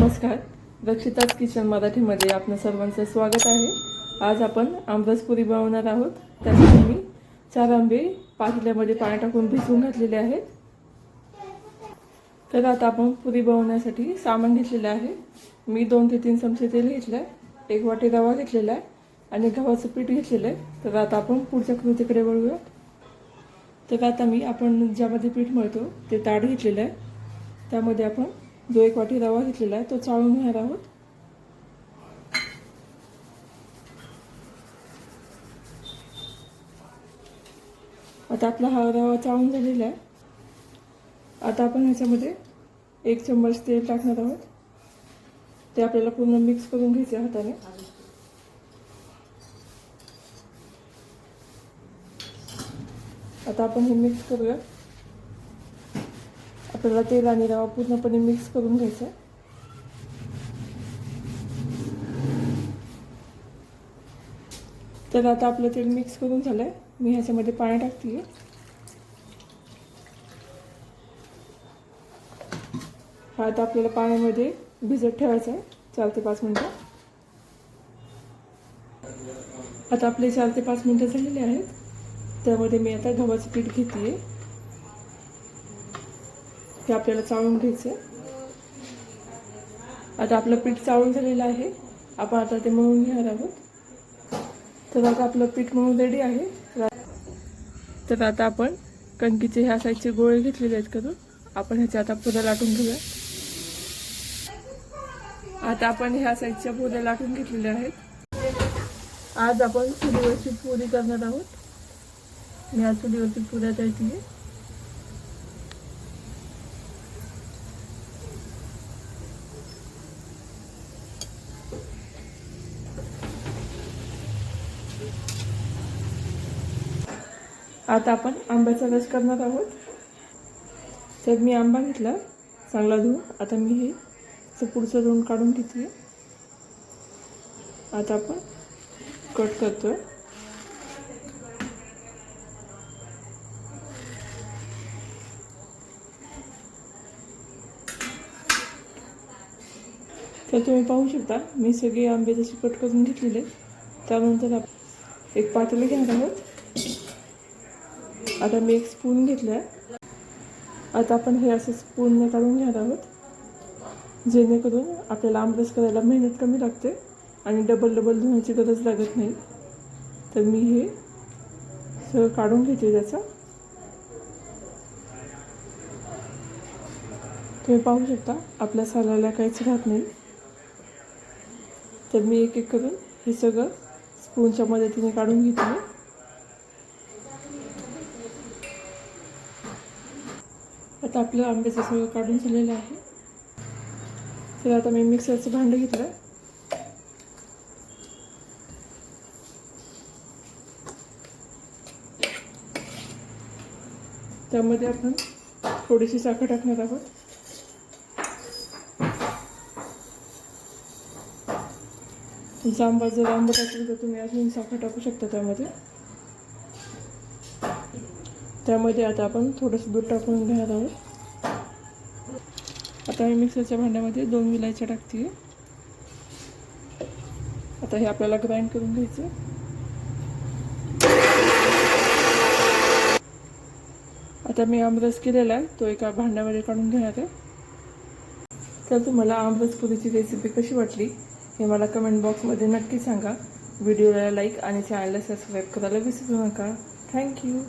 नमस्कार. रक्षिताज किचन मराठीमध्ये आपलं सर्वांचं स्वागत आहे. आज आपण आमरस पुरी बनवणार आहोत. त्यासाठी मी 4 आंबे पातेल्यामध्ये पाणी टाकून भिजवून घातलेले आहेत. तर आता आपण पुरी बनवण्यासाठी सामान घेतलेलं आहे. मी 2 ते 3 चमचे तेल घेतलं आहे, 1 वाटी रवा घेतलेला आहे आणि गव्हाचं पीठ घेतलेलं आहे. तर आता आपण पुढच्या कृतीकडे वळूया. तर आता आपण ज्यामध्ये पीठ मळतो ते ताट घेतलेलं आहे. त्यामध्ये आपण जो 1 वाटी रवा घेतलेला आहे तो चाळून घेणार आहोत. आता आपला हा रवा चाळून झालेला आहे. आता आपण ह्याच्यामध्ये 1 चम्मच तेल टाकणार आहोत. ते आपल्याला पूर्ण मिक्स करून घ्यायचे हाताने. आता आपण हे मिक्स करूया. आपल्याला तेल आणि रवा पूर्णपणे मिक्स करून घ्यायचा आहे. तर आता आपलं तेल मिक्स करून झालंय. मी ह्याच्यामध्ये पाणी टाकते. हा आता आपल्याला पाण्यामध्ये भिजत ठेवायचा आहे 4 ते 5 मिनिटं. आता आपले 4 ते 5 मिनिटं झालेले आहेत. त्यामध्ये मी आता गव्हाचं पीठ घेते. ते आपल्याला चाळून घ्यायचं. आता आपलं पीठ चाळून झालेलं आहे. आपण आता ते मळून घेणार आहोत. तर आता आपलं पीठ मळून रेडी आहे. तर आता आपण कणकीचे ह्या साईजचे गोळे घेतलेले आहेत करून आपण ह्याच्या आता पुऱ्या लाटून घेऊया. आता आपण ह्या साईजच्या पुऱ्या लाटून घेतलेल्या आहेत. आज आपण चुलीवरची पुरी करणार आहोत. मी आज चुलीवरची पुऱ्या तळते. आता आपण आंब्याचा रस करणार आहोत. तर मी आंबा घेतला चांगला धुवून. आता मी हे पुढचं धुवून काढून घेतली. आता आपण कट करतोय. तर तुम्ही पाहू शकता मी सगळे आंबे जसे कट करून घेतलेले. त्यानंतर आपण एक पातेलं घेणार आहोत. आता मी 1 स्पून घेतला आहे. आता आपण हे असं स्पूनने काढून घेणार आहोत, जेणेकरून आपल्याला आमरस करायला मेहनत कमी लागते आणि डबल धुण्याची गरज लागत नाही. तर मी हे सगळं काढून घेते त्याचा. तुम्ही पाहू शकता आपल्या सालाला काहीच राहत नाही. तर मी एक करून हे सगळं स्पूनच्या मदतीने काढून घेते. आता आपलं आंब्याचं सगळं काढून झालेलं आहे. तर आता मी मिक्सरचं भांडं घेतलं. त्यामध्ये आपण थोडीशी साखर टाकणार आहोत. आंबा जर आंबट असेल तर तुम्ही अजून साखर टाकू शकता त्यामध्ये आता आपण थोडंसं दूध टाकून घेणार आहोत. आता मी मिक्सरच्या भांड्यामध्ये 2 विलायच्या टाकते. आता हे आपल्याला ग्राइंड करून घ्यायचं. आता मी आमरस केलेला आहे तो एका भांड्यामध्ये काढून घेणार आहे. तर तुम्हाला आमरस पुरीची रेसिपी कशी वाटली हे मला कमेंट बॉक्समध्ये नक्की सांगा. व्हिडिओला लाईक आणि चॅनलला सबस्क्राईब करायला विसरू नका. थँक्यू.